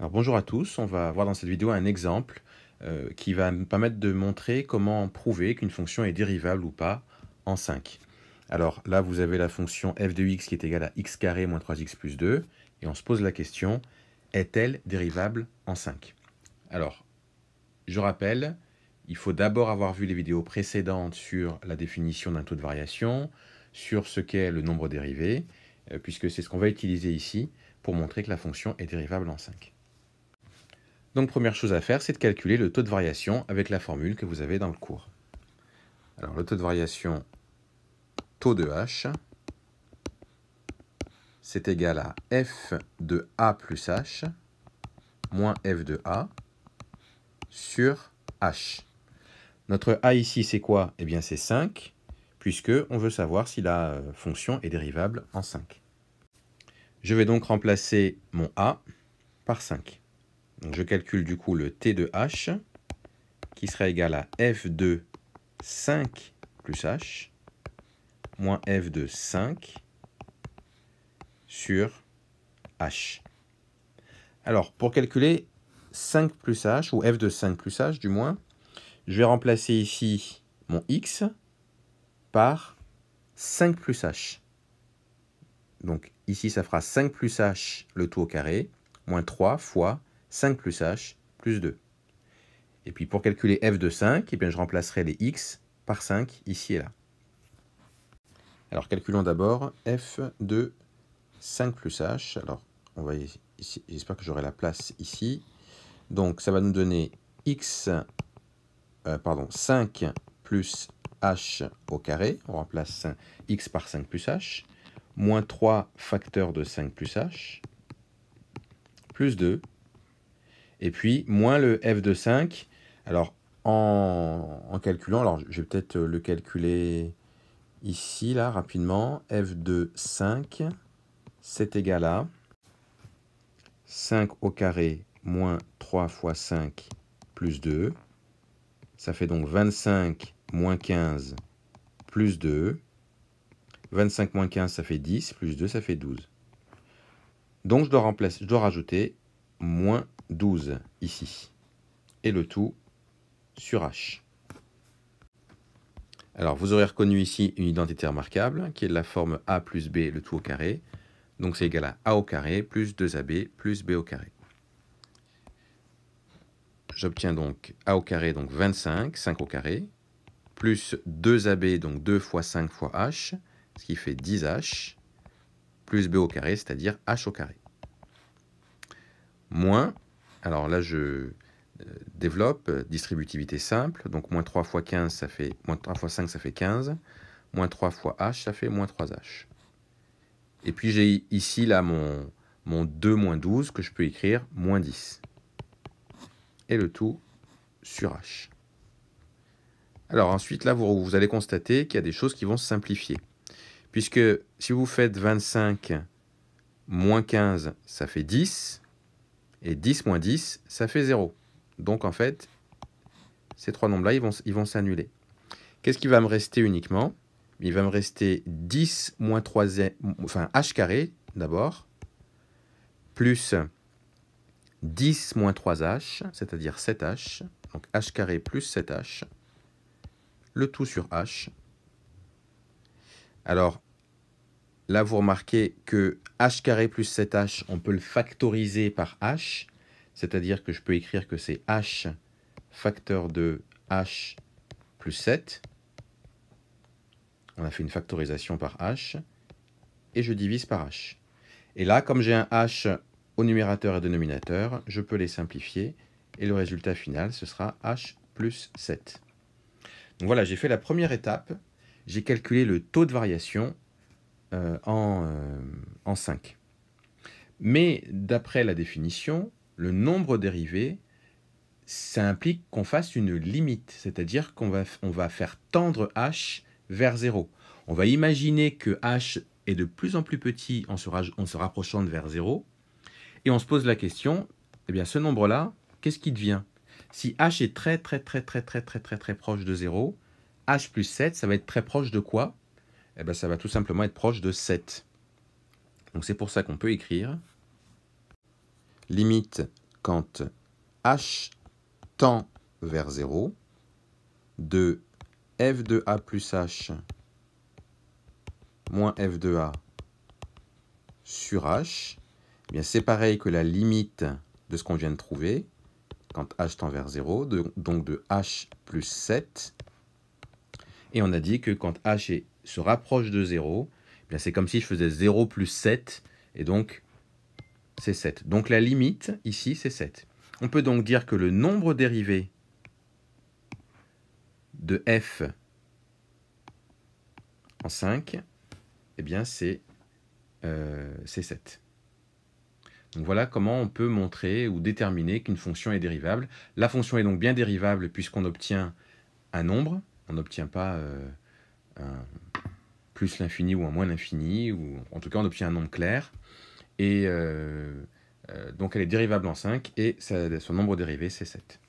Alors bonjour à tous, on va voir dans cette vidéo un exemple qui va me permettre de montrer comment prouver qu'une fonction est dérivable ou pas en 5. Alors là vous avez la fonction f de x qui est égale à x carré moins 3x plus 2 et on se pose la question, est-elle dérivable en 5? Alors je rappelle, il faut d'abord avoir vu les vidéos précédentes sur la définition d'un taux de variation, sur ce qu'est le nombre dérivé, puisque c'est ce qu'on va utiliser ici pour montrer que la fonction est dérivable en 5. Donc première chose à faire, c'est de calculer le taux de variation avec la formule que vous avez dans le cours. Alors le taux de variation, taux de h, c'est égal à f de a plus h moins f de a sur h. Notre a ici, c'est quoi? Eh bien c'est 5, puisque on veut savoir si la fonction est dérivable en 5. Je vais donc remplacer mon a par 5. Donc je calcule du coup le t de h, qui sera égal à f de 5 plus h, moins f de 5 sur h. Alors, pour calculer 5 plus h, ou f de 5 plus h du moins, je vais remplacer ici mon x par 5 plus h. Donc ici, ça fera 5 plus h le tout au carré, moins 3 fois 5 plus h plus 2. Et puis pour calculer f de 5, eh bien, je remplacerai les x par 5 ici et là. Alors calculons d'abord f de 5 plus h. Alors on va ici, j'espère que j'aurai la place ici. Donc ça va nous donner 5 plus h au carré. On remplace x par 5 plus h. Moins 3 facteur de 5 plus h. Plus 2. Et puis moins le f de 5. Alors en calculant, alors je vais peut-être le calculer ici, là, rapidement. F de 5, c'est égal à 5 au carré moins 3 fois 5 plus 2. Ça fait donc 25 moins 15 plus 2. 25 moins 15, ça fait 10, plus 2, ça fait 12. Donc je dois rajouter moins 12 ici. Et le tout sur h. Alors, vous aurez reconnu ici une identité remarquable, qui est de la forme a plus b, le tout au carré. Donc, c'est égal à a au carré plus 2ab plus b au carré. J'obtiens donc a au carré, donc 25, 5 au carré, plus 2ab, donc 2 fois 5 fois h, ce qui fait 10h, plus b au carré, c'est-à-dire h au carré. Moins, alors là je développe, distributivité simple, donc moins 3 fois 15, ça fait, moins 3 fois 5, ça fait 15, moins 3 fois h, ça fait moins 3h. Et puis j'ai ici là mon 2 moins 12 que je peux écrire moins 10. Et le tout sur h. Alors ensuite, là, vous allez constater qu'il y a des choses qui vont se simplifier. Puisque si vous faites 25 moins 15, ça fait 10. Et 10 moins 10, ça fait 0. Donc en fait, ces trois nombres-là, ils vont s'annuler. Qu'est-ce qui va me rester uniquement? Il va me rester 10 moins 3, enfin h carré d'abord, plus 10 moins 3h, c'est-à-dire 7h, donc h carré plus 7h, le tout sur h. Alors, là, vous remarquez que h carré plus 7h, on peut le factoriser par h, c'est-à-dire que je peux écrire que c'est h facteur de h plus 7. On a fait une factorisation par h, et je divise par h. Et là, comme j'ai un h au numérateur et dénominateur, je peux les simplifier, et le résultat final, ce sera h plus 7. Donc voilà, j'ai fait la première étape, j'ai calculé le taux de variation en 5. Mais d'après la définition, le nombre dérivé, ça implique qu'on fasse une limite, c'est-à-dire qu'on va faire tendre h vers 0. On va imaginer que h est de plus en plus petit en se rapprochant de vers 0, et on se pose la question, eh bien ce nombre-là, qu'est-ce qui devient? Si h est très proche de 0, h plus 7, ça va être très proche de quoi? Eh bien ça va tout simplement être proche de 7. Donc c'est pour ça qu'on peut écrire limite quand h tend vers 0 de f de a plus h moins f de a sur h, eh bien c'est pareil que la limite de ce qu'on vient de trouver, quand h tend vers 0, donc de h plus 7. Et on a dit que quand h se rapproche de 0, eh bien c'est comme si je faisais 0 plus 7, et donc c'est 7. Donc la limite, ici, c'est 7. On peut donc dire que le nombre dérivé de f en 5, eh bien c'est 7. Donc voilà comment on peut montrer ou déterminer qu'une fonction est dérivable. La fonction est donc bien dérivable puisqu'on obtient un nombre, on n'obtient pas un plus l'infini ou un moins l'infini, ou en tout cas on obtient un nombre clair. Et donc elle est dérivable en 5 et son nombre dérivé c'est 7.